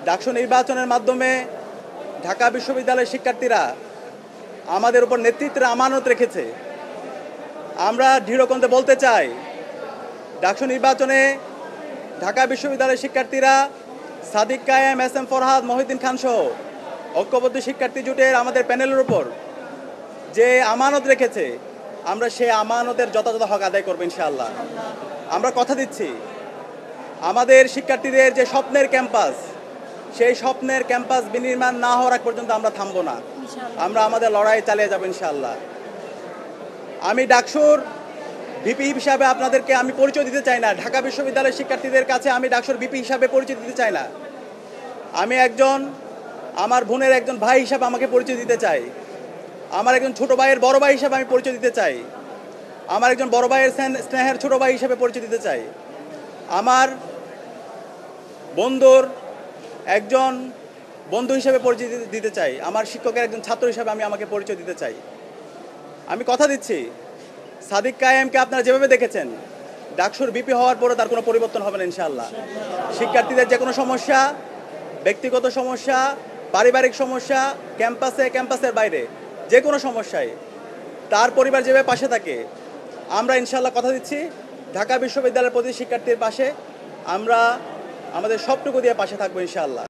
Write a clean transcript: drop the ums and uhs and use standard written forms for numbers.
ডাকসু নির্বাচনের মাধ্যমে ঢাকা বিশ্ববিদ্যালয়ের শিক্ষার্থীরা আমাদের উপর নেতৃত্বের আমানত রেখেছে। আমরা দৃঢ়কণ্ঠে বলতে চাই, ডাকসু নির্বাচনে ঢাকা বিশ্ববিদ্যালয়ের শিক্ষার্থীরা সাদিক কায়েম, এস এম ফরহাদ, মহিউদ্দিন খান সহ ঐক্যবদ্ধ শিক্ষার্থী জোটের আমাদের প্যানেলের উপর যে আমানত রেখেছে, আমরা সেই আমানতের যথাযথ হক আদায় করবো ইনশাআল্লাহ। আমরা কথা দিচ্ছি, আমাদের শিক্ষার্থীদের যে স্বপ্নের ক্যাম্পাস, সেই স্বপ্নের ক্যাম্পাস বিনির্মাণ না হওয়ার আগ পর্যন্ত আমরা থামবো না। আমরা আমাদের লড়াই চালিয়ে যাবো ইনশাআল্লাহ। আমি ডাকসুর ভিপি হিসাবে আপনাদেরকে আমি পরিচয় দিতে চাই না। ঢাকা বিশ্ববিদ্যালয়ের শিক্ষার্থীদের কাছে আমি ডাকসুর ভিপি হিসাবে পরিচয় দিতে চাই না। আমি একজন, আমার বোনের একজন ভাই হিসাবে আমাকে পরিচয় দিতে চাই। আমার একজন ছোট ভাইয়ের বড় ভাই হিসাবে আমি পরিচয় দিতে চাই। আমার একজন বড় ভাইয়ের স্নেহের ছোট ভাই হিসাবে পরিচয় দিতে চাই। আমার বন্ধুর একজন বন্ধু হিসেবে পরিচয় দিতে চাই। আমার শিক্ষকের একজন ছাত্র হিসাবে আমি আমাকে পরিচয় দিতে চাই। আমি কথা দিচ্ছি, সাদিক কায়েমকে আপনারা যেভাবে দেখেছেন, ডাকসুর ভিপি হওয়ার পরে তার কোনো পরিবর্তন হবে না ইনশাআল্লাহ। শিক্ষার্থীদের যে কোনো সমস্যা, ব্যক্তিগত সমস্যা, পারিবারিক সমস্যা, ক্যাম্পাসের বাইরে যে কোনো সমস্যায় তার পরিবার যেভাবে পাশে থাকে, আমরা ইনশাআল্লাহ কথা দিচ্ছি ঢাকা বিশ্ববিদ্যালয়ের প্রতি শিক্ষার্থীর পাশে আমরা আমাদের সবটুকু দিয়ে পাশে থাকবো ইনশাআল্লাহ।